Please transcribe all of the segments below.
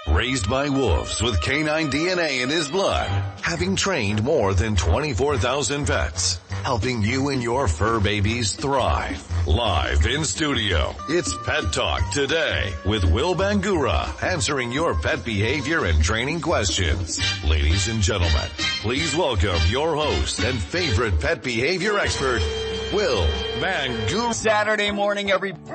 Raised by wolves with canine DNA in his blood, having trained more than 24,000 pets, helping you and your fur babies thrive. Live in studio, it's Pet Talk Today with Will Bangura, answering your pet behavior and training questions. Ladies and gentlemen, please welcome your host and favorite pet behavior expert, Will Bangura.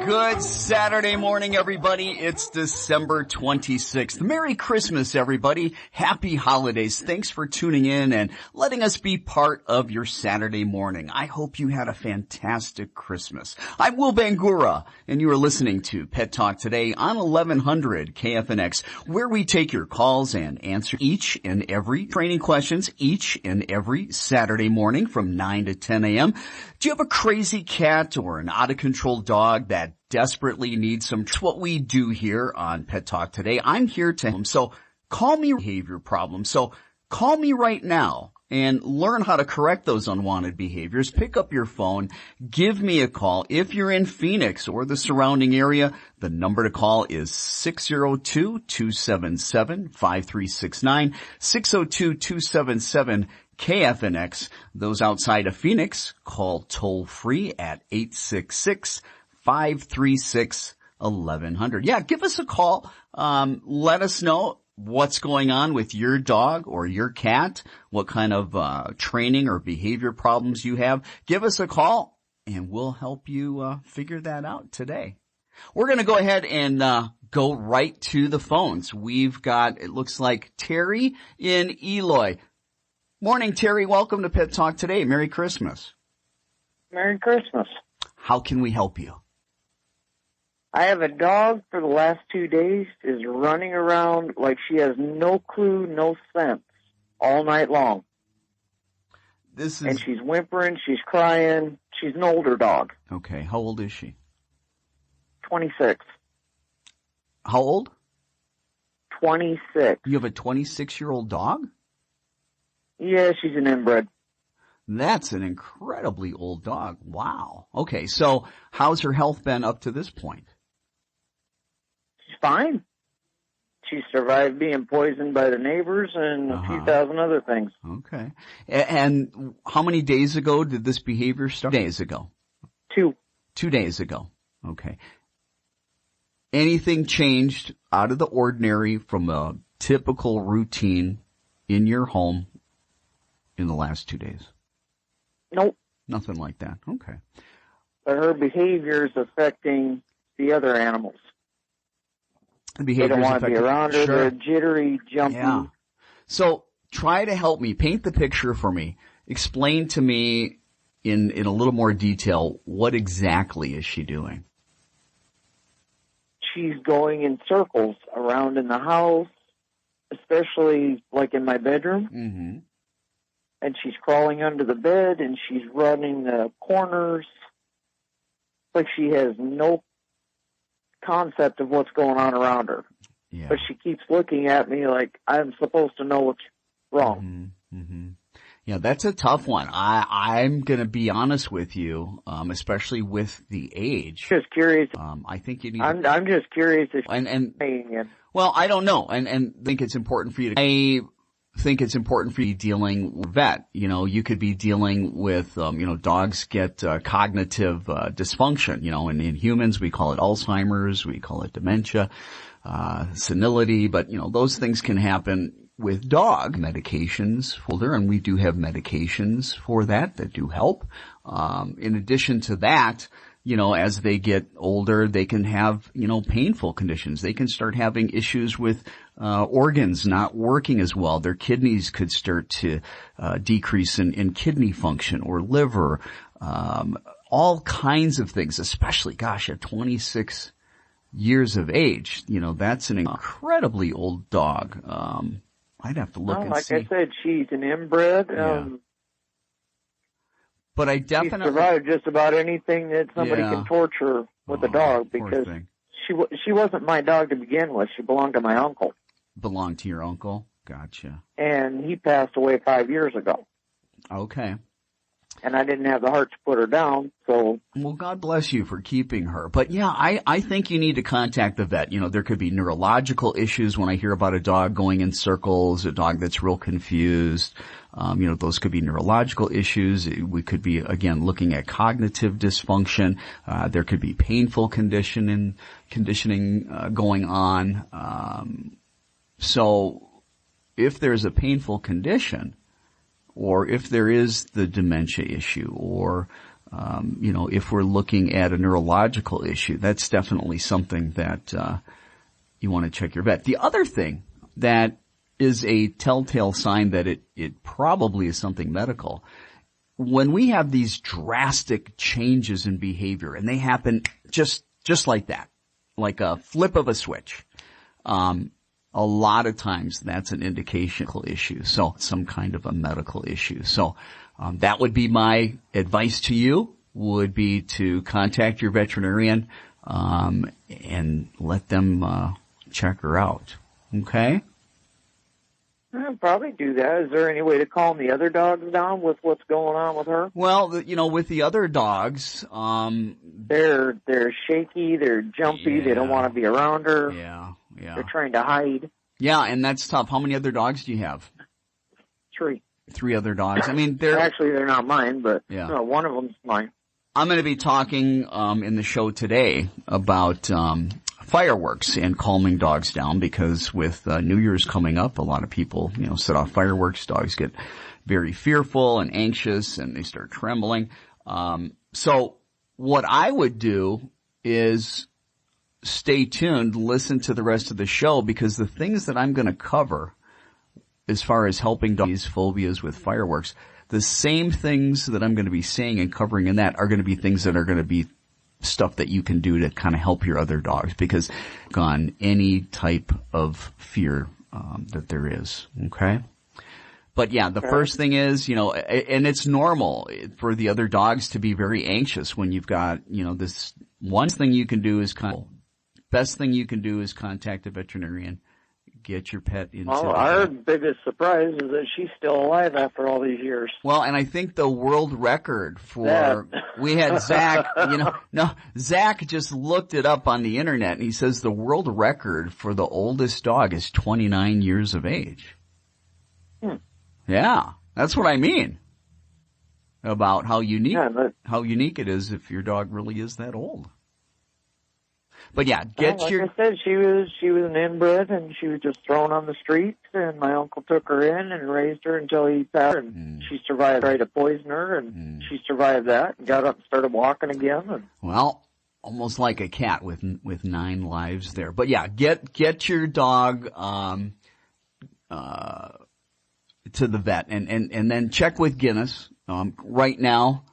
Good Saturday morning, everybody. It's December 26th. Merry Christmas, everybody. Happy holidays. Thanks for tuning in and letting us be part of your Saturday morning. I hope you had a fantastic Christmas. I'm Will Bangura, and you are listening to Pet Talk Today on 1100 KFNX, where we take your calls and answer each and every training questions each and every Saturday morning from 9 to 10 a.m. Do you have a crazy cat or an out-of-control dog that desperately needs some? It's what we do here on Pet Talk Today. I'm here to help. So call me behavior problems. So call me right now and learn how to correct those unwanted behaviors. Pick up your phone. Give me a call. If you're in Phoenix or the surrounding area, the number to call is 602-277-5369, 602-277 KFNX. Those outside of Phoenix, call toll free at 866-536-1100. Yeah, give us a call. Let us know what's going on with your dog or your cat, what kind of training or behavior problems you have. Give us a call and we'll help you figure that out today. We're going to go ahead and go right to the phones. We've got, it looks like, Terry in Eloy. Morning, Terry. Welcome to Pet Talk Today. Merry Christmas. Merry Christmas. How can we help you? I have a dog for the last 2 days is running around like she has no clue, no sense all night long. And she's whimpering, she's crying. She's an older dog. Okay. How old is she? 26. How old? 26. You have a 26-year-old dog? Yeah, she's an inbred. That's an incredibly old dog. Wow. Okay, so how's her health been up to this point? She's fine. She survived being poisoned by the neighbors and a few thousand other things. Okay. And how many days ago did this behavior start? 2 days ago. 2. 2 days ago. Okay. Anything changed out of the ordinary from a typical routine in your home in the last 2 days? Nope. Nothing like that. Okay. But her behavior is affecting the other animals. They don't want to be around her. Sure. They're jittery, jumpy. Yeah. So try to help me. Paint the picture for me. Explain to me in a little more detail, what exactly is she doing? She's going in circles around in the house, especially like in my bedroom. Mm-hmm. And she's crawling under the bed, and she's running the corners. Like she has no concept of what's going on around her. Yeah. But she keeps looking at me like I'm supposed to know what's wrong. Mm-hmm. Mm-hmm. Yeah, that's a tough one. I'm going to be honest with you, especially with the age. Just curious. I think you need. I'm just curious if well, I don't know, and think it's important for you to. I think it's important for you dealing with vet. You know, you could be dealing with, dogs get cognitive dysfunction. You know, and in humans we call it Alzheimer's, we call it dementia, senility, but those things can happen with dog medications folder, and we do have medications for that do help. In addition to that, as they get older, they can have, painful conditions. They can start having issues with organs not working as well. Their kidneys could start to decrease in kidney function or liver, all kinds of things, especially, at 26 years of age. That's an incredibly old dog. I'd have to look and see. Like I said, she's an inbred. But I definitely she survived just about anything that somebody can torture with a dog, because she wasn't my dog to begin with. She belonged to my uncle. Belonged to your uncle? Gotcha. And he passed away 5 years ago. Okay. and I didn't have the heart to put her down, so. Well, God bless you for keeping her. But yeah, I think you need to contact the vet. You know, there could be neurological issues when I hear about a dog going in circles, a dog that's real confused. You know, those could be neurological issues. We could be, again, looking at cognitive dysfunction. There could be painful conditioning going on. So if there's a painful condition, or if there is the dementia issue, or, you know, if we're looking at a neurological issue, that's definitely something that, you want to check your vet. The other thing that is a telltale sign that it probably is something medical, when we have these drastic changes in behavior, and they happen just like that, like a flip of a switch, a lot of times that's an indicational issue. So some kind of a medical issue. So, that would be my advice to you, would be to contact your veterinarian, and let them, check her out. Okay? I'll probably do that. Is there any way to calm the other dogs down with what's going on with her? Well, you know, with the other dogs, they're shaky, they're jumpy, yeah, they don't want to be around her. Yeah. They're trying to hide. Yeah, and that's tough. How many other dogs do you have? 3. 3 other dogs. I mean, actually, they're not mine, but yeah. No, one of them's mine. I'm going to be talking in the show today about fireworks and calming dogs down, because with New Year's coming up, a lot of people, you know, set off fireworks. Dogs get very fearful and anxious, and they start trembling. So what I would do is stay tuned, listen to the rest of the show, because the things that I'm going to cover as far as helping dogs, phobias with fireworks, the same things that I'm going to be saying and covering in that are going to be things that are going to be stuff that you can do to kind of help your other dogs, because on any type of fear that there is. Okay? But yeah, the first thing is, you know, and it's normal for the other dogs to be very anxious when you've got, you know, this. One thing you can do is best thing you can do is contact a veterinarian, get your pet into. Well, our biggest surprise is that she's still alive after all these years. Well, and I think the world record for, we had Zach, Zach just looked it up on the internet, and he says the world record for the oldest dog is 29 years of age. Yeah, that's what I mean about how unique it is if your dog really is that old. But yeah, I said, she was an inbred, and she was just thrown on the streets, and my uncle took her in and raised her until he passed her, and she survived, tried to poison her, and she survived that, and got up and started walking again. And well, almost like a cat with 9 lives there. But yeah, get your dog to the vet, and then check with Guinness. Right now,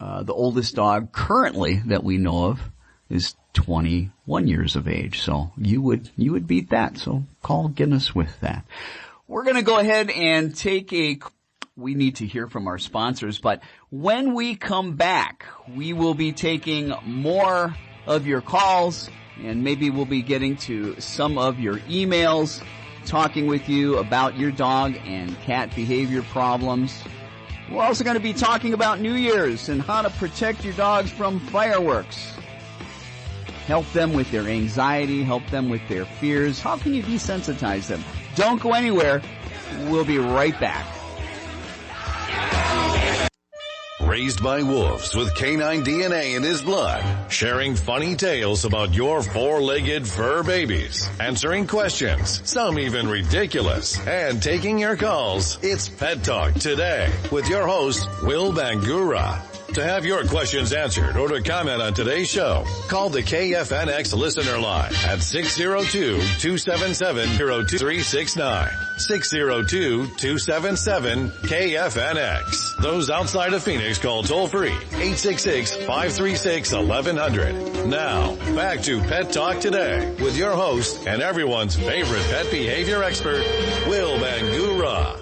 the oldest dog currently that we know of is 21 years of age. So you would beat that. So call Guinness with that. We're going to go ahead and we need to hear from our sponsors, but when we come back, we will be taking more of your calls, and maybe we'll be getting to some of your emails, talking with you about your dog and cat behavior problems. We're also going to be talking about New Year's and how to protect your dogs from fireworks. Help them with their anxiety, help them with their fears. How can you desensitize them? Don't go anywhere. We'll be right back. Raised by wolves with canine DNA in his blood, sharing funny tales about your 4-legged fur babies, answering questions, some even ridiculous, and taking your calls. It's Pet Talk Today with your host, Will Bangura. To have your questions answered or to comment on today's show, call the KFNX listener line at 602-277-0369. 602-277-KFNX. Those outside of Phoenix call toll-free 866-536-1100. Now, back to Pet Talk Today with your host and everyone's favorite pet behavior expert, Will Bangura.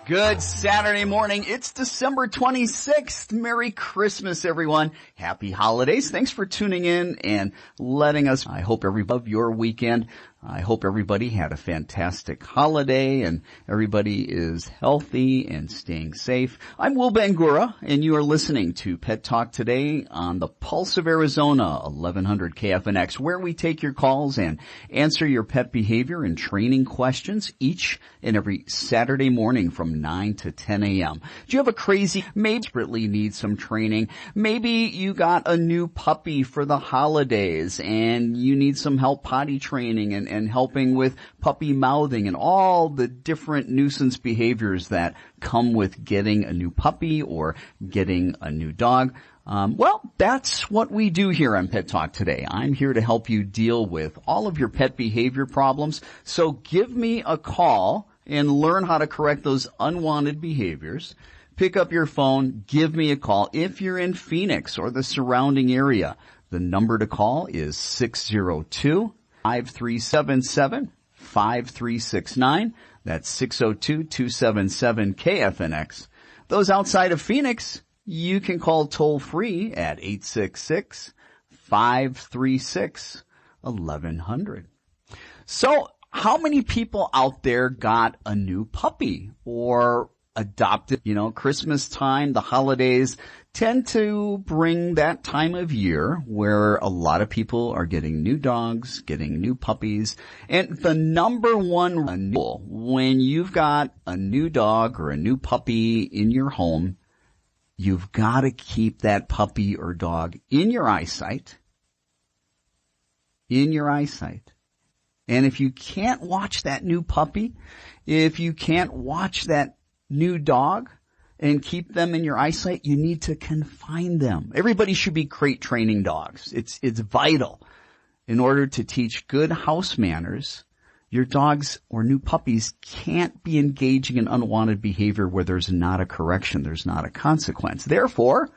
Good Saturday morning. It's December 26th. Merry Christmas, everyone. Happy holidays. Thanks for tuning in and letting us. I hope everybody your weekend. I hope everybody had a fantastic holiday and everybody is healthy and staying safe. I'm Will Bangura and you are listening to Pet Talk Today on the Pulse of Arizona, 1100 KFNX, where we take your calls and answer your pet behavior and training questions each and every Saturday morning from 9 to 10 a.m. Do you have a crazy, maybe desperately need some training? Maybe you got a new puppy for the holidays and you need some help potty training and helping with puppy mouthing and all the different nuisance behaviors that come with getting a new puppy or getting a new dog. Well, that's what we do here on Pet Talk Today. I'm here to help you deal with all of your pet behavior problems. So give me a call and learn how to correct those unwanted behaviors. Pick up your phone, give me a call. If you're in Phoenix or the surrounding area, the number to call is 602-5377-5369. That's 602-277-KFNX. Those outside of Phoenix, you can call toll free at 866-536-1100. So, how many people out there got a new puppy or adopted? You know, Christmas time, the holidays tend to bring that time of year where a lot of people are getting new dogs, getting new puppies. And the number one rule when you've got a new dog or a new puppy in your home, you've got to keep that puppy or dog in your eyesight. In your eyesight. And if you can't watch that new puppy, if you can't watch that new dog and keep them in your eyesight, you need to confine them. Everybody should be crate training dogs. It's vital. In order to teach good house manners, your dogs or new puppies can't be engaging in unwanted behavior where there's not a correction, there's not a consequence. Therefore,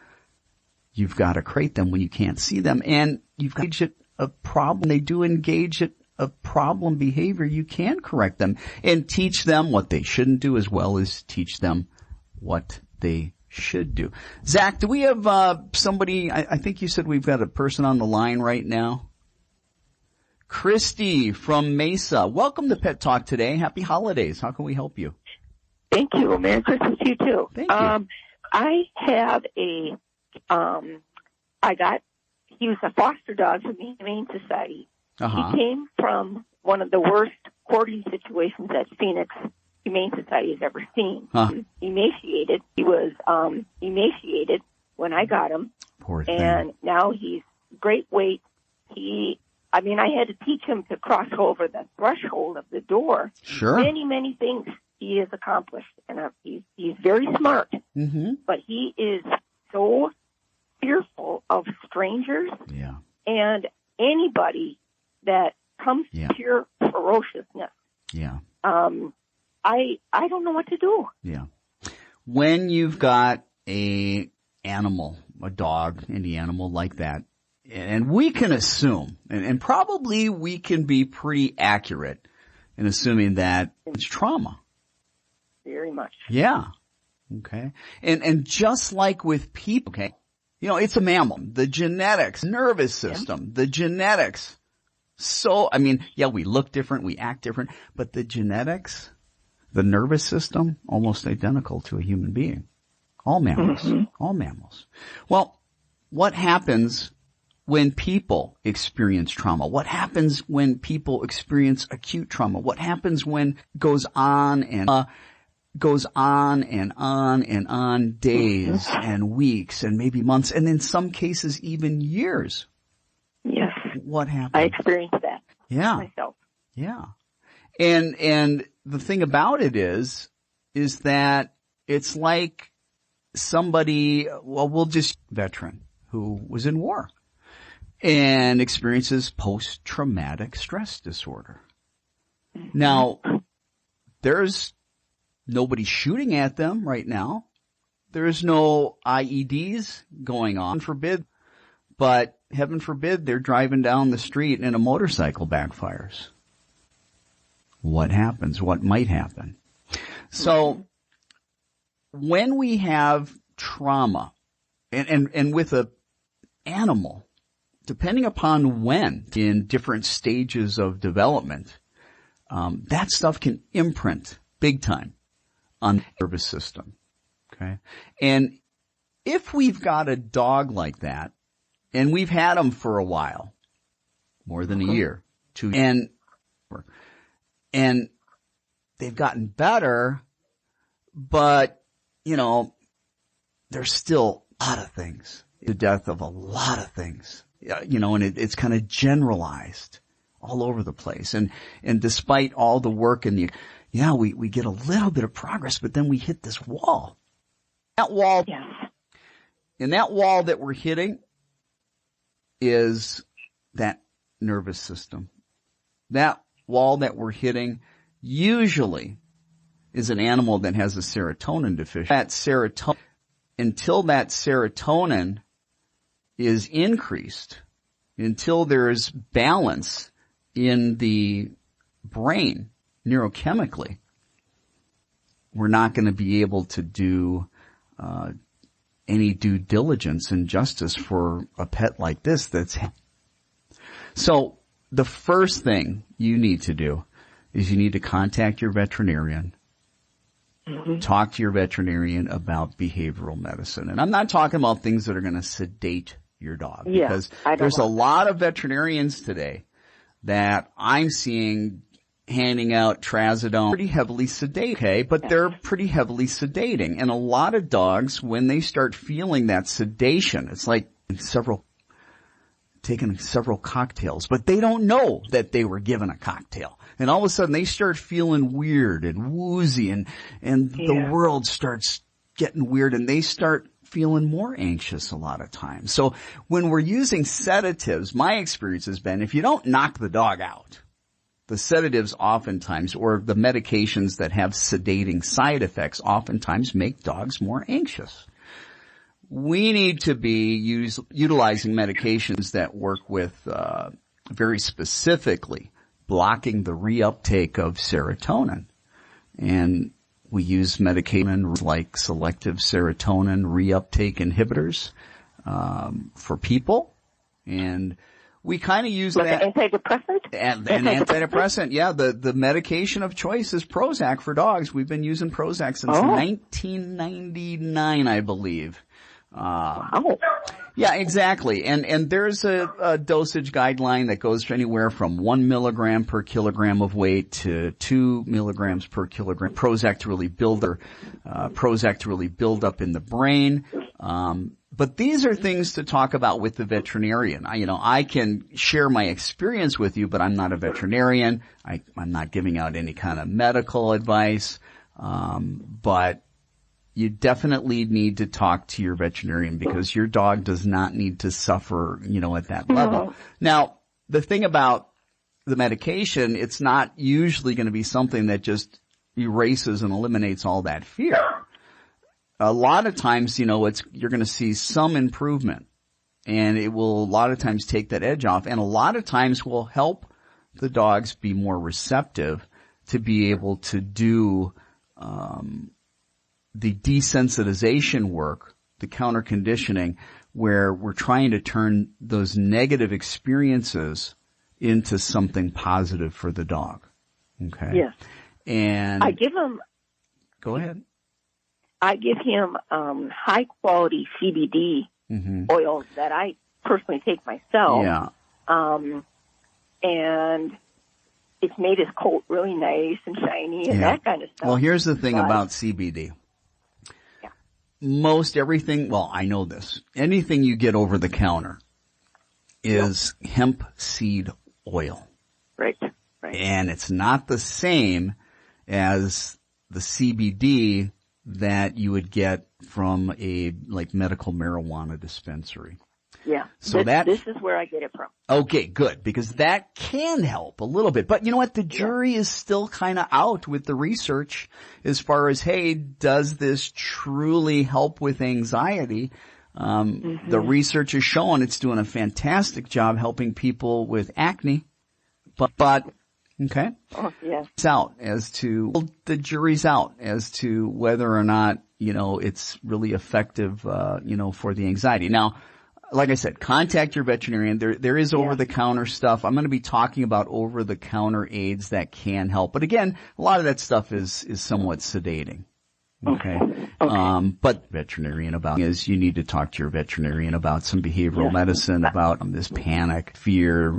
you've got to crate them when you can't see them, and you've got to engage a problem. They do engage it a problem behavior. You can correct them and teach them what they shouldn't do as well as teach them what they should do. Zach, do we have somebody? I think you said we've got a person on the line right now. Christy from Mesa. Welcome to Pet Talk Today. Happy holidays. How can we help you? Thank you. Merry Christmas to you too. Thank you. I have he was a foster dog from the Humane Society. Uh-huh. He came from one of the worst hoarding situations that Phoenix Humane Society has ever seen. Emaciated. He was emaciated when I got him. Poor thing. And now he's great weight. I had to teach him to cross over the threshold of the door. Sure. Many, many things he has accomplished. And he's very smart. Mm-hmm. But he is so fearful of strangers and anybody that comes to pure ferociousness. Yeah. I don't know what to do. Yeah. When you've got a animal, a dog, any animal like that, and we can assume, and probably we can be pretty accurate in assuming that it's trauma. Very much. Yeah. Okay. And just like with people, okay, you know, it's a mammal. The genetics, nervous system, the genetics. So, we look different, we act different, but the genetics, the nervous system, almost identical to a human being. All mammals. Mm-hmm. All mammals. Well, what happens when people experience trauma? What happens when people experience acute trauma? What happens when it goes on and on, days and weeks and maybe months, and in some cases even years? Yes. What happens? I experienced that myself. Yeah. And the thing about it is that it's like somebody, veteran who was in war and experiences post-traumatic stress disorder. Now, there's nobody shooting at them right now. There's no IEDs going on, forbid, but heaven forbid they're driving down the street and a motorcycle backfires. What happens? What might happen? So when we have trauma and with a animal, depending upon when in different stages of development, that stuff can imprint big time on the nervous system. Okay. And if we've got a dog like that, and we've had them for a while, more than a year, 2 years, and they've gotten better, but, there's still a lot of things, the death of a lot of things, and it's kind of generalized all over the place. And despite all the work and we get a little bit of progress, but then we hit this wall. That wall, and that wall that we're hitting is that nervous system. That wall that we're hitting usually is an animal that has a serotonin deficiency. Until that serotonin is increased, until there's balance in the brain neurochemically, we're not going to be able to do any due diligence and justice for a pet like this. So the first thing you need to do is you need to contact your veterinarian. Talk to your veterinarian about behavioral medicine. And I'm not talking about things that are going to sedate your dog, because there's a lot of veterinarians today that I'm seeing handing out trazodone, pretty heavily sedate, okay, but they're pretty heavily sedating. And a lot of dogs, when they start feeling that sedation, it's like taking several cocktails, but they don't know that they were given a cocktail. And all of a sudden they start feeling weird and woozy, and the world starts getting weird, and they start feeling more anxious a lot of times. So when we're using sedatives, my experience has been, if you don't knock the dog out, the sedatives oftentimes, or the medications that have sedating side effects, oftentimes make dogs more anxious. We need to be utilizing medications that work with very specifically blocking the reuptake of serotonin. And we use medications like selective serotonin reuptake inhibitors for people. And we kind of use that. An antidepressant? An antidepressant, yeah. The medication of choice is Prozac for dogs. We've been using Prozac since 1999, I believe. Wow. Yeah, exactly. And there's a dosage guideline that goes anywhere from 1 milligram per kilogram of weight to 2 milligrams per kilogram. Prozac to really build up in the brain. But these are things to talk about with the veterinarian. I can share my experience with you, but I'm not a veterinarian. I'm not giving out any kind of medical advice. But you definitely need to talk to your veterinarian, because your dog does not need to suffer, at that level. Now, the thing about the medication, it's not usually going to be something that just erases and eliminates all that fear. A lot of times, you're going to see some improvement, and it will a lot of times take that edge off, and a lot of times will help the dogs be more receptive to be able to do the desensitization work, the counter conditioning, where we're trying to turn those negative experiences into something positive for the dog. Okay. Yes. And I give him. Go ahead. I give him high quality CBD oils that I personally take myself. Yeah. And it's made his coat really nice and shiny and that kind of stuff. Well, here's the thing about CBD. Most everything, well, I know this, anything you get over the counter is hemp seed oil. Right. And it's not the same as the CBD that you would get from a medical marijuana dispensary. Yeah. So this is where I get it from. Okay, good, because that can help a little bit. But you know what? The jury is still kind of out with the research as far as, hey, does this truly help with anxiety? The research is showing it's doing a fantastic job helping people with acne. But okay. Oh, yeah. The jury's out as to whether or not, it's really effective, for the anxiety. Now, like I said, contact your veterinarian. There is over-the-counter stuff. I'm going to be talking about over-the-counter aids that can help. But again, a lot of that stuff is somewhat sedating. Okay. But veterinarian you need to talk to your veterinarian about some behavioral medicine, about this panic, fear,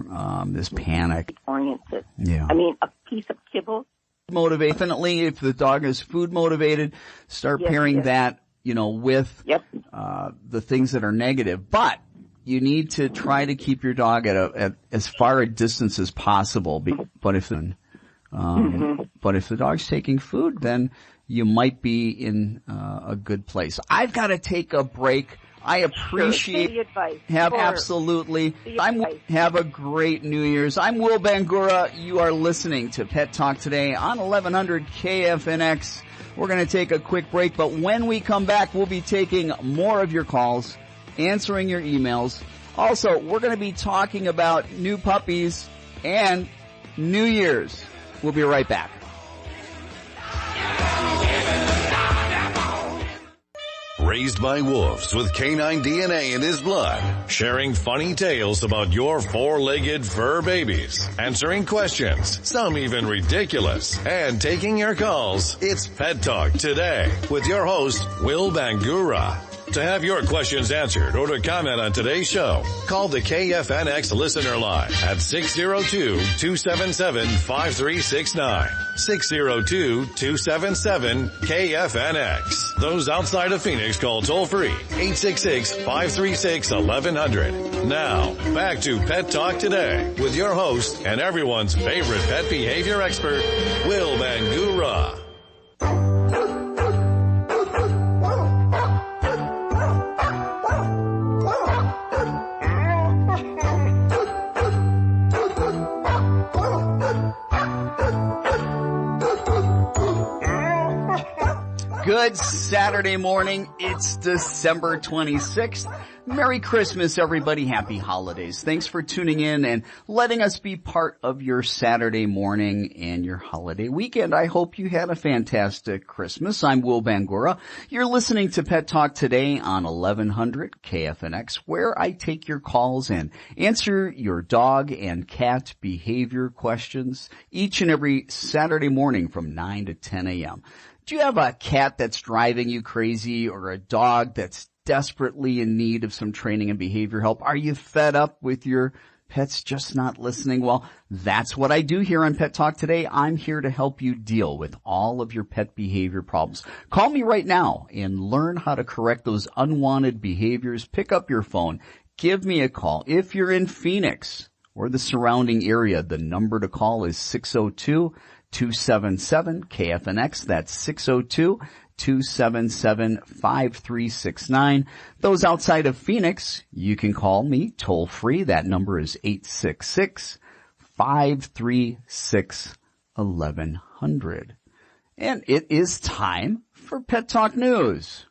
this panic. Oriented. Yeah. I mean, a piece of kibble. Definitely, if the dog is food motivated, start pairing that, with the things that are negative. But you need to try to keep your dog at as far a distance as possible. But if the dog's taking food, then you might be in a good place. I've got to take a break. I appreciate the advice. Absolutely. Have a great New Year's. I'm Will Bangura. You are listening to Pet Talk Today on 1100 KFNX. We're going to take a quick break, but when we come back, we'll be taking more of your calls, answering your emails. Also, we're going to be talking about new puppies and New Year's. We'll be right back. Raised by wolves with canine DNA in his blood, sharing funny tales about your four-legged fur babies, answering questions, some even ridiculous, and taking your calls. It's Pet Talk Today with your host, Will Bangura. To have your questions answered or to comment on today's show, call the KFNX listener line at 602-277-5369. 602-277-KFNX. Those outside of Phoenix call toll-free 866-536-1100. Now, back to Pet Talk Today with your host and everyone's favorite pet behavior expert, Will Bangura. Good Saturday morning. It's December 26th. Merry Christmas, everybody. Happy holidays. Thanks for tuning in and letting us be part of your Saturday morning and your holiday weekend. I hope you had a fantastic Christmas. I'm Will Bangura. You're listening to Pet Talk Today on 1100 KFNX, where I take your calls and answer your dog and cat behavior questions each and every Saturday morning from 9 to 10 a.m. Do you have a cat that's driving you crazy or a dog that's desperately in need of some training and behavior help? Are you fed up with your pets just not listening? Well, that's what I do here on Pet Talk Today. I'm here to help you deal with all of your pet behavior problems. Call me right now and learn how to correct those unwanted behaviors. Pick up your phone. Give me a call. If you're in Phoenix or the surrounding area, the number to call is 602-277-KFNX. That's 602-277-5369. Those outside of Phoenix, you can call me toll free. That number is 866-536-1100. And it is time for Pet Talk News.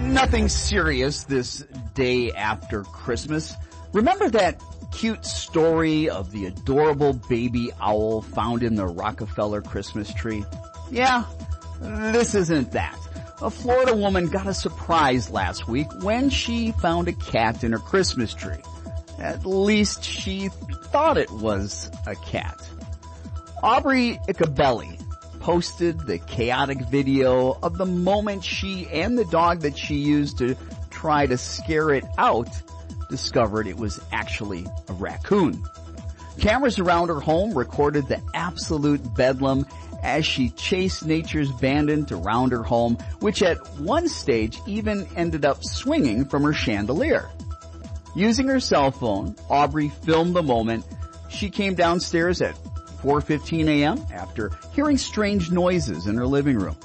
Nothing serious this day after Christmas. Remember that cute story of the adorable baby owl found in the Rockefeller Christmas tree? Yeah, this isn't that. A Florida woman got a surprise last week when she found a cat in her Christmas tree. At least she thought it was a cat. Aubrey Icabelli posted the chaotic video of the moment she and the dog that she used to try to scare it out discovered it was actually a raccoon. Cameras around her home recorded the absolute bedlam as she chased nature's bandit around her home, which at one stage even ended up swinging from her chandelier. Using her cell phone, Aubrey filmed the moment. She came downstairs at 4:15 a.m. after hearing strange noises in her living room.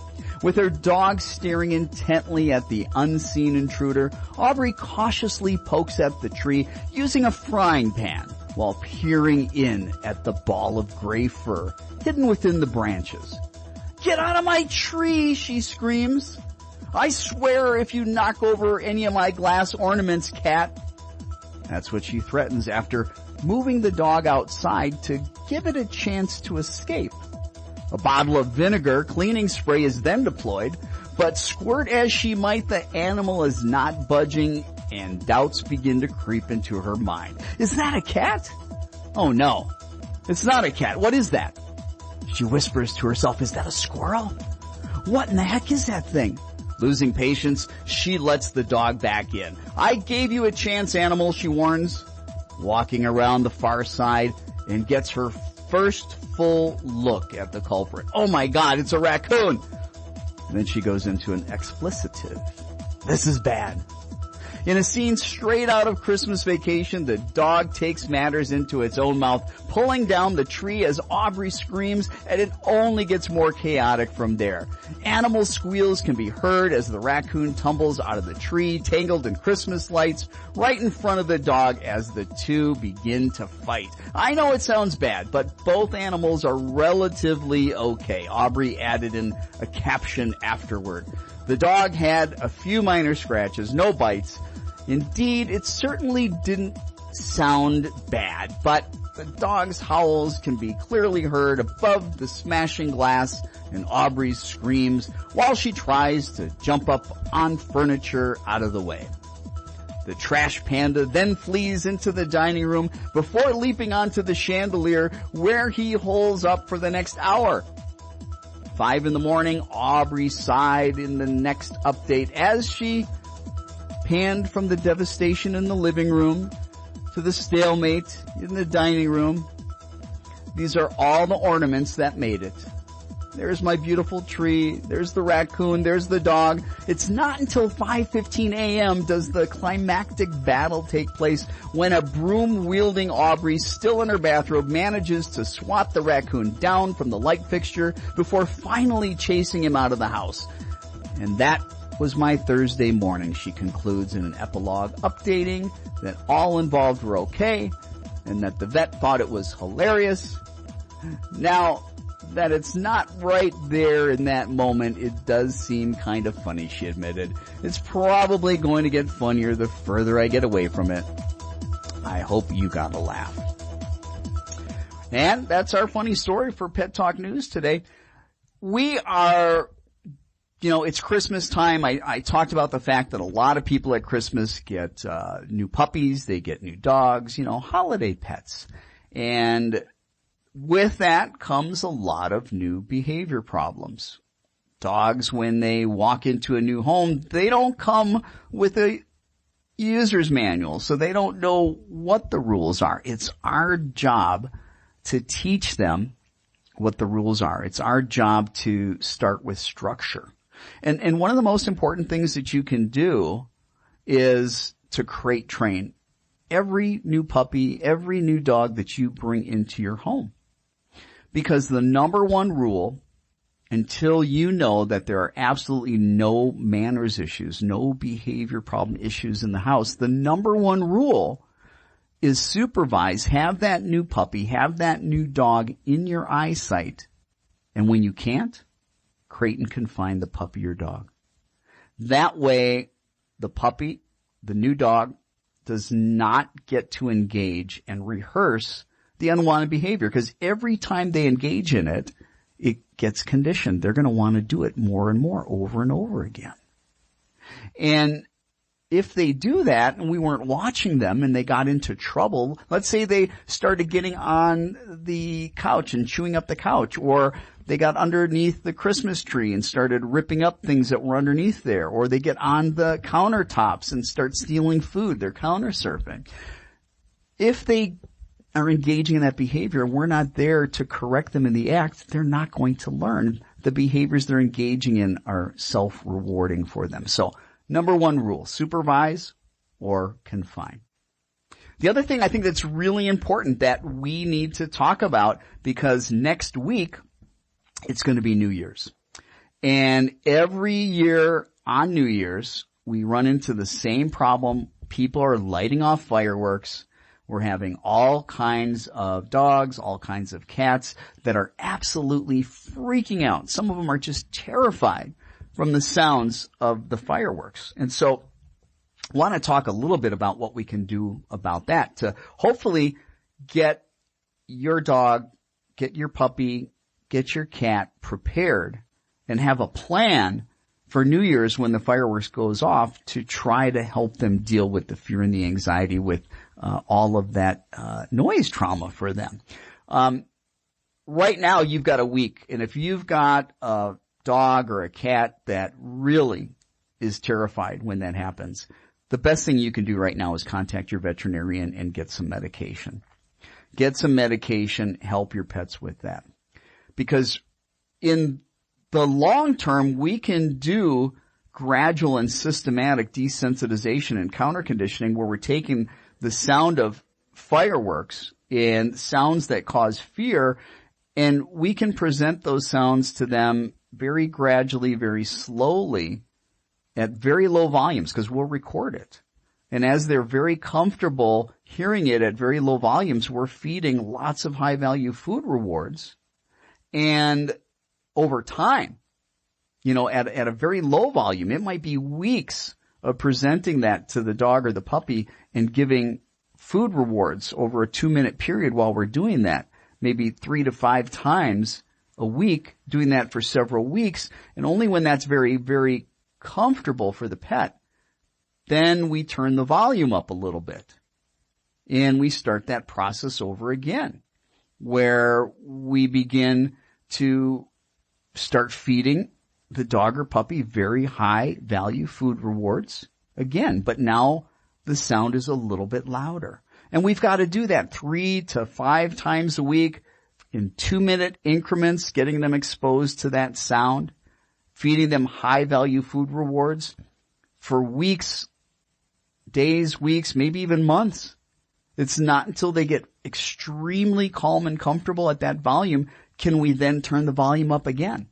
With her dog staring intently at the unseen intruder, Aubrey cautiously pokes at the tree using a frying pan while peering in at the ball of gray fur hidden within the branches. "Get out of my tree!" she screams. I swear if you knock over any of my glass ornaments, cat. That's what she threatens after moving the dog outside to give it a chance to escape. A bottle of vinegar cleaning spray is then deployed, but squirt as she might, the animal is not budging and doubts begin to creep into her mind. Is that a cat? Oh no, it's not a cat. What is that? She whispers to herself, is that a squirrel? What in the heck is that thing? Losing patience, she lets the dog back in. I gave you a chance, animal, she warns, walking around the far side and gets her first full look at the culprit. Oh my God, it's a raccoon. And then she goes into an explicitive. This is bad. In a scene straight out of Christmas Vacation, the dog takes matters into its own mouth, pulling down the tree as Aubrey screams, and it only gets more chaotic from there. Animal squeals can be heard as the raccoon tumbles out of the tree, tangled in Christmas lights, right in front of the dog as the two begin to fight. I know it sounds bad, but both animals are relatively okay. Aubrey added in a caption afterward. The dog had a few minor scratches, no bites. Indeed, it certainly didn't sound bad, but the dog's howls can be clearly heard above the smashing glass and Aubrey's screams while she tries to jump up on furniture out of the way. The trash panda then flees into the dining room before leaping onto the chandelier where he holes up for the next hour. 5 a.m, Aubrey sighed in the next update as she panned from the devastation in the living room to the stalemate in the dining room. These are all the ornaments that made it. There's my beautiful tree. There's the raccoon. There's the dog. It's not until 5:15 a.m. does the climactic battle take place when a broom-wielding Aubrey, still in her bathrobe, manages to swat the raccoon down from the light fixture before finally chasing him out of the house. And that was my Thursday morning, she concludes in an epilogue, updating that all involved were okay and that the vet thought it was hilarious. Now, that it's not right there in that moment, it does seem kind of funny, she admitted. It's probably going to get funnier the further I get away from it. I hope you got a laugh. And that's our funny story for Pet Talk News today. We are, it's Christmas time. I talked about the fact that a lot of people at Christmas get new puppies, they get new dogs, holiday pets. And with that comes a lot of new behavior problems. Dogs, when they walk into a new home, they don't come with a user's manual, so they don't know what the rules are. It's our job to teach them what the rules are. It's our job to start with structure. And one of the most important things that you can do is to crate train every new puppy, every new dog that you bring into your home. Because the number one rule, until you know that there are absolutely no manners issues, no behavior problem issues in the house, the number one rule is supervise, have that new puppy, have that new dog in your eyesight. And when you can't, crate and confine the puppy or dog. That way, the puppy, the new dog, does not get to engage and rehearse the unwanted behavior, because every time they engage in it, it gets conditioned. They're going to want to do it more and more over and over again. And if they do that and we weren't watching them and they got into trouble, let's say they started getting on the couch and chewing up the couch, or they got underneath the Christmas tree and started ripping up things that were underneath there, or they get on the countertops and start stealing food. They're counter surfing. If they are engaging in that behavior and we're not there to correct them in the act, they're not going to learn. The behaviors they're engaging in are self-rewarding for them. So, number one rule, supervise or confine. The other thing I think that's really important that we need to talk about, because next week it's going to be New Year's. And every year on New Year's, we run into the same problem. People are lighting off fireworks. We're having all kinds of dogs, all kinds of cats that are absolutely freaking out. Some of them are just terrified from the sounds of the fireworks. And so I want to talk a little bit about what we can do about that to hopefully get your dog, get your puppy, get your cat prepared and have a plan for New Year's when the fireworks goes off to try to help them deal with the fear and the anxiety with all of that noise trauma for them. Right now you've got a week, and if you've got a dog or a cat that really is terrified when that happens, the best thing you can do right now is contact your veterinarian and get some medication. Get some medication, help your pets with that. Because in the long term, we can do gradual and systematic desensitization and counter conditioning where we're taking the sound of fireworks and sounds that cause fear, and we can present those sounds to them very gradually, very slowly, at very low volumes, because we'll record it. And as they're very comfortable hearing it at very low volumes, we're feeding lots of high-value food rewards. And over time, at a very low volume, it might be weeks of presenting that to the dog or the puppy and giving food rewards over a 2-minute period while we're doing that, maybe 3 to 5 times a week, doing that for several weeks. And only when that's very, very comfortable for the pet, then we turn the volume up a little bit. And we start that process over again, where we begin to start feeding the dog or puppy very high value food rewards again, but now the sound is a little bit louder. And we've got to do that 3 to 5 times a week in 2-minute increments, getting them exposed to that sound, feeding them high value food rewards for weeks, days, weeks, maybe even months. It's not until they get extremely calm and comfortable at that volume can we then turn the volume up again.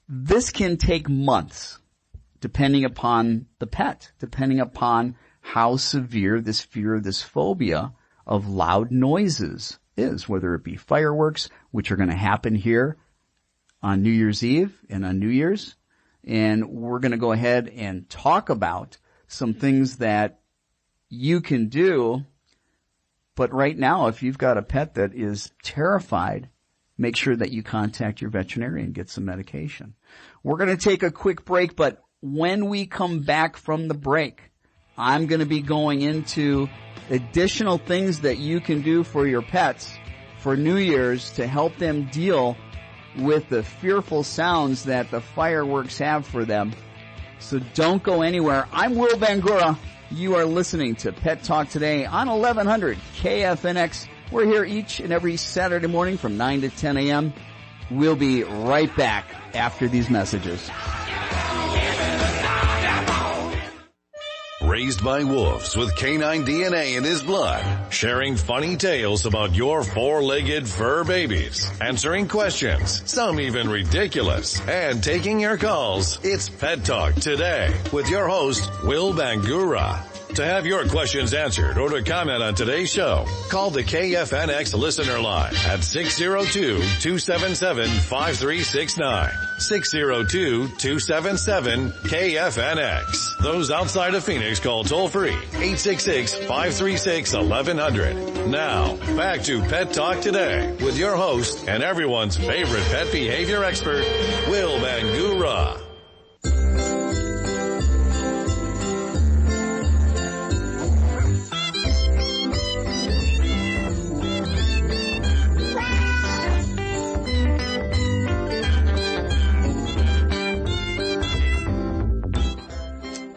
This can take months, depending upon the pet, depending upon how severe this fear, this phobia of loud noises is, whether it be fireworks, which are going to happen here on New Year's Eve and on New Year's. And we're going to go ahead and talk about some things that you can do. But right now, if you've got a pet that is terrified, make sure that you contact your veterinarian and get some medication. We're going to take a quick break, but when we come back from the break, I'm going to be going into additional things that you can do for your pets for New Year's to help them deal with the fearful sounds that the fireworks have for them. So don't go anywhere. I'm Will Bangura. You are listening to Pet Talk Today on 1100 KFNX. We're here each and every Saturday morning from 9 to 10 a.m. We'll be right back after these messages. Raised by wolves with canine DNA in his blood, sharing funny tales about your 4-legged fur babies, answering questions, some even ridiculous, and taking your calls. It's Pet Talk Today with your host, Will Bangura. To have your questions answered or to comment on today's show, call the KFNX listener line at 602-277-5369. 602-277-KFNX. Those outside of Phoenix call toll-free 866-536-1100. Now, back to Pet Talk Today with your host and everyone's favorite pet behavior expert, Will Bangura.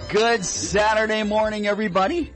Good Saturday morning, everybody.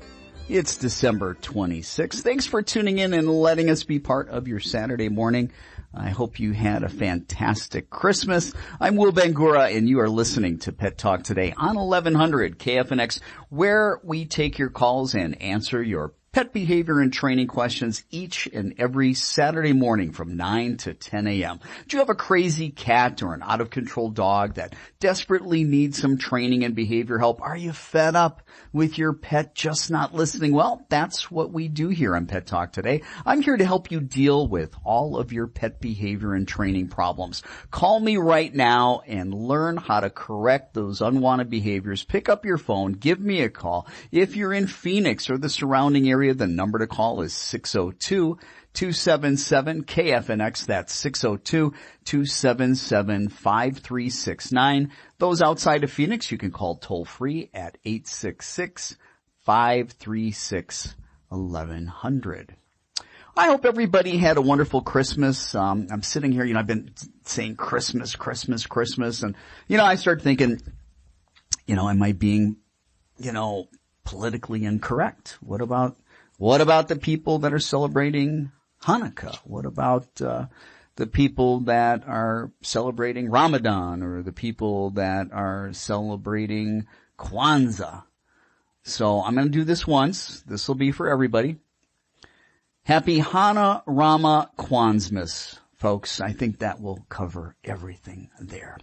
It's December 26th. Thanks for tuning in and letting us be part of your Saturday morning. I hope you had a fantastic Christmas. I'm Will Bangura, and you are listening to Pet Talk Today on 1100 KFNX, where we take your calls and answer your Pet behavior and training questions each and every Saturday morning from 9 to 10 a.m. Do you have a crazy cat or an out-of-control dog that desperately needs some training and behavior help? Are you fed up with your pet just not listening? Well, that's what we do here on Pet Talk today. I'm here to help you deal with all of your pet behavior and training problems. Call me right now and learn how to correct those unwanted behaviors. Pick up your phone. Give me a call. If you're in Phoenix or the surrounding area, the number to call is 602-277-KFNX. That's 602-277-5369. Those outside of Phoenix, you can call toll free at 866-536-1100. I hope everybody had a wonderful Christmas. I'm sitting here, I've been saying Christmas, and, I started thinking, am I being, politically incorrect? What about the people that are celebrating Hanukkah? What about the people that are celebrating Ramadan, or the people that are celebrating Kwanzaa? So I'm going to do this once. This will be for everybody. Happy Hana Rama Kwanzmas, folks. I think that will cover everything there.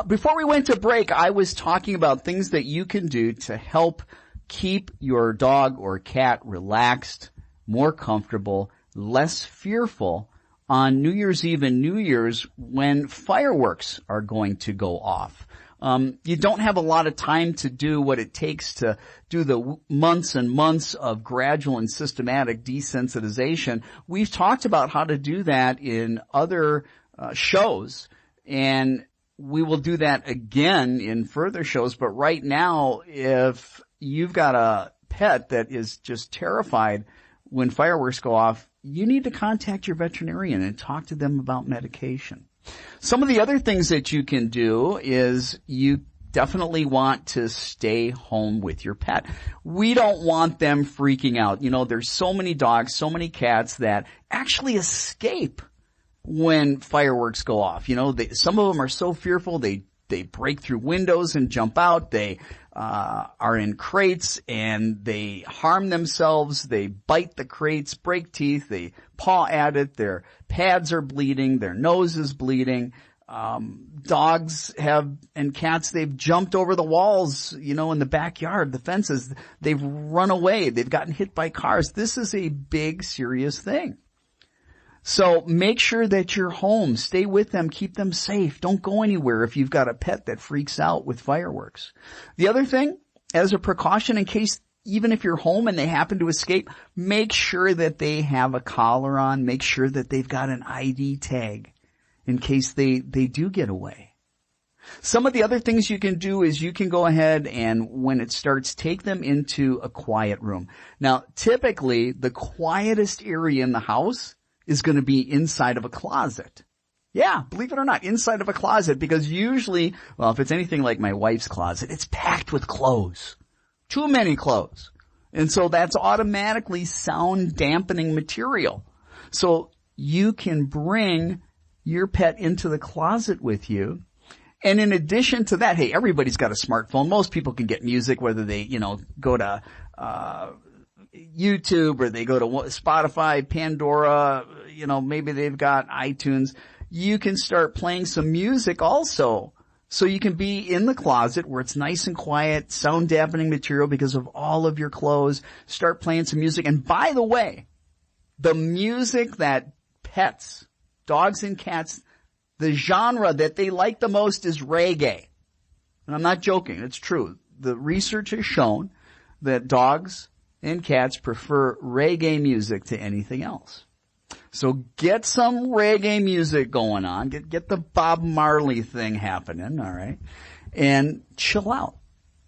Before we went to break, I was talking about things that you can do to help keep your dog or cat relaxed, more comfortable, less fearful on New Year's Eve and New Year's when fireworks are going to go off. You don't have a lot of time to do what it takes to do the months and months of gradual and systematic desensitization. We've talked about how to do that in other shows, and we will do that again in further shows. But right now, if you've got a pet that is just terrified when fireworks go off, you need to contact your veterinarian and talk to them about medication. Some of the other things that you can do is you definitely want to stay home with your pet. We don't want them freaking out. There's so many dogs, so many cats that actually escape when fireworks go off. Some of them are so fearful they break through windows and jump out. They are in crates and they harm themselves. They bite the crates, break teeth, they paw at it, their pads are bleeding, their nose is bleeding. Dogs and cats, they've jumped over the walls, in the backyard, the fences. They've run away. They've gotten hit by cars. This is a big, serious thing. So make sure that you're home. Stay with them. Keep them safe. Don't go anywhere if you've got a pet that freaks out with fireworks. The other thing, as a precaution, in case, even if you're home and they happen to escape, make sure that they have a collar on. Make sure that they've got an ID tag in case they do get away. Some of the other things you can do is you can go ahead and when it starts, take them into a quiet room. Now, typically, the quietest area in the house is going to be inside of a closet. Yeah, believe it or not, inside of a closet, because usually, if it's anything like my wife's closet, it's packed with clothes. Too many clothes. And so that's automatically sound dampening material. So you can bring your pet into the closet with you. And in addition to that, hey, everybody's got a smartphone. Most people can get music, whether they, go to, YouTube or they go to Spotify, Pandora, maybe they've got iTunes. You can start playing some music also. So you can be in the closet where it's nice and quiet, sound dampening material because of all of your clothes. Start playing some music. And by the way, the music that pets, dogs and cats, the genre that they like the most is reggae. And I'm not joking. It's true. The research has shown that dogs and cats prefer reggae music to anything else. So get some reggae music going on. Get the Bob Marley thing happening, all right? And chill out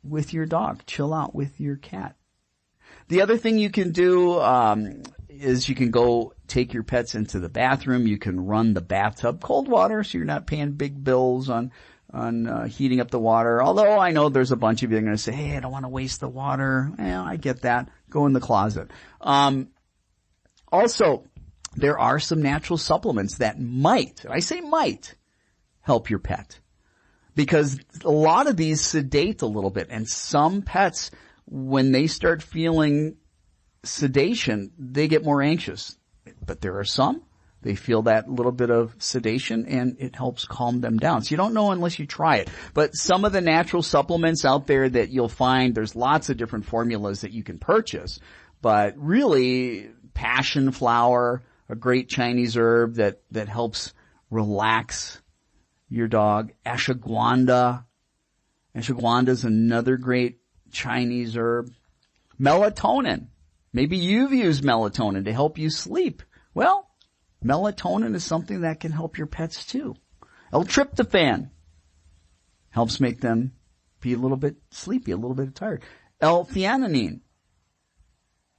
with your dog. Chill out with your cat. The other thing you can do is you can go take your pets into the bathroom. You can run the bathtub cold water so you're not paying big bills on heating up the water. Although I know there's a bunch of you that are going to say, hey, I don't want to waste the water. Well, I get that. Go in the closet. Also, there are some natural supplements that might, I say might, help your pet. Because a lot of these sedate a little bit. And some pets, when they start feeling sedation, they get more anxious. But there are some, they feel that little bit of sedation and it helps calm them down. So you don't know unless you try it. But some of the natural supplements out there that you'll find, there's lots of different formulas that you can purchase. But really, passion flower, a great Chinese herb that helps relax your dog. Ashwagandha. Ashwagandha is another great Chinese herb. Melatonin. Maybe you've used melatonin to help you sleep. Well, melatonin is something that can help your pets too. L-tryptophan helps make them be a little bit sleepy, a little bit tired. L-theanine.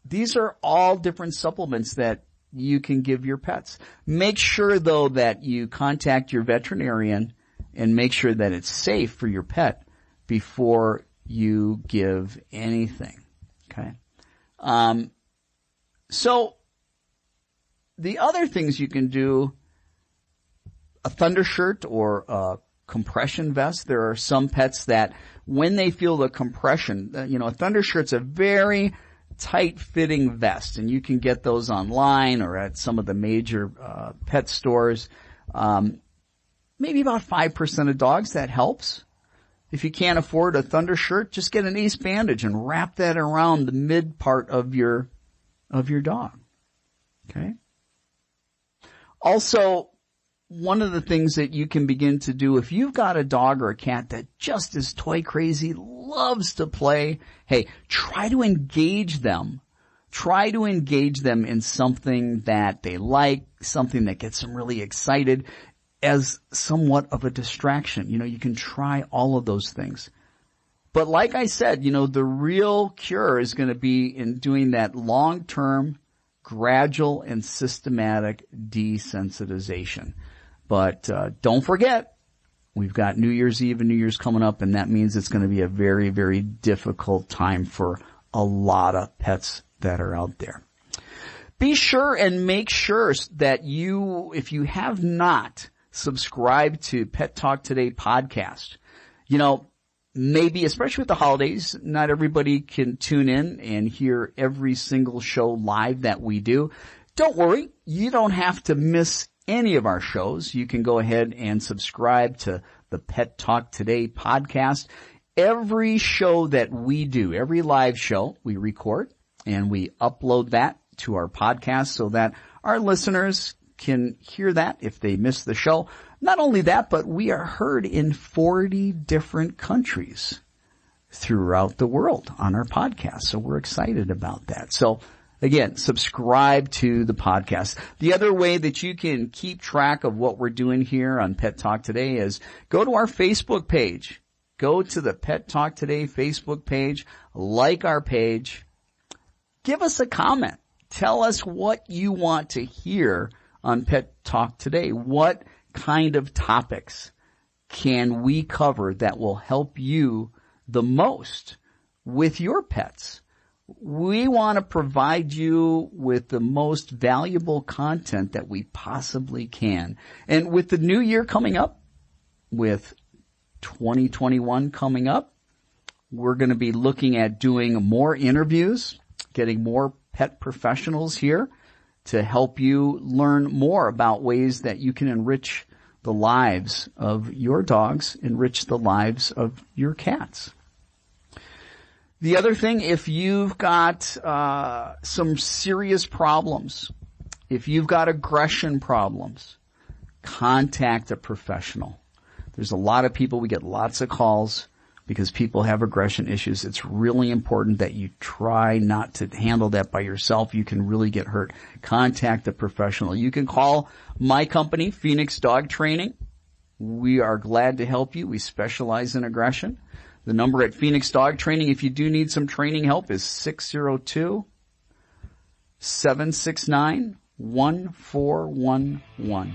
These are all different supplements that you can give your pets. Make sure though that you contact your veterinarian and make sure that it's safe for your pet before you give anything. Okay. So the other things you can do, a thunder shirt or a compression vest. There are some pets that when they feel the compression, a thunder shirt's a very tight fitting vest, and you can get those online or at some of the major pet stores. Maybe about 5% of dogs, that helps. If you can't afford a thunder shirt, just get an ace bandage and wrap that around the mid part of your dog. Okay? Also, one of the things that you can begin to do if you've got a dog or a cat that just is toy crazy, loves to play, hey, try to engage them. Try to engage them in something that they like, something that gets them really excited as somewhat of a distraction. You can try all of those things. But like I said, the real cure is going to be in doing that long-term, gradual, and systematic desensitization. But don't forget, we've got New Year's Eve and New Year's coming up, and that means it's going to be a very, very difficult time for a lot of pets that are out there. Be sure and make sure that if you have not subscribed to Pet Talk Today podcast, maybe, especially with the holidays, not everybody can tune in and hear every single show live that we do. Don't worry. You don't have to miss any of our shows. You can go ahead and subscribe to the Pet Talk Today podcast. Every show that we do, every live show, we record and we upload that to our podcast so that our listeners can hear that if they miss the show. Not only that, but we are heard in 40 different countries throughout the world on our podcast. So we're excited about that. So again, subscribe to the podcast. The other way that you can keep track of what we're doing here on Pet Talk Today is go to our Facebook page. Go to the Pet Talk Today Facebook page, like our page, give us a comment. Tell us what you want to hear on Pet Talk Today. What kind of topics can we cover that will help you the most with your pets? We want to provide you with the most valuable content that we possibly can. And with the new year coming up, with 2021 coming up, we're going to be looking at doing more interviews, getting more pet professionals here to help you learn more about ways that you can enrich the lives of your dogs, enrich the lives of your cats. The other thing, if you've got some serious problems, if you've got aggression problems, contact a professional. There's a lot of people, we get lots of calls because people have aggression issues. It's really important that you try not to handle that by yourself. You can really get hurt. Contact a professional. You can call my company, Phoenix Dog Training. We are glad to help you. We specialize in aggression. The number at Phoenix Dog Training, if you do need some training help, is 602-769-1411.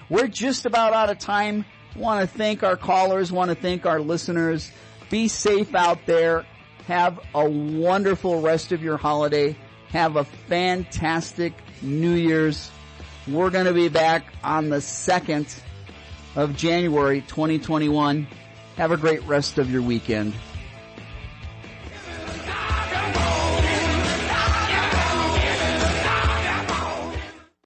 We're just about out of time. Want to thank our callers, want to thank our listeners. Be safe out there. Have a wonderful rest of your holiday. Have a fantastic New Year's. We're going to be back on the 2nd of January 2021. Have a great rest of your weekend.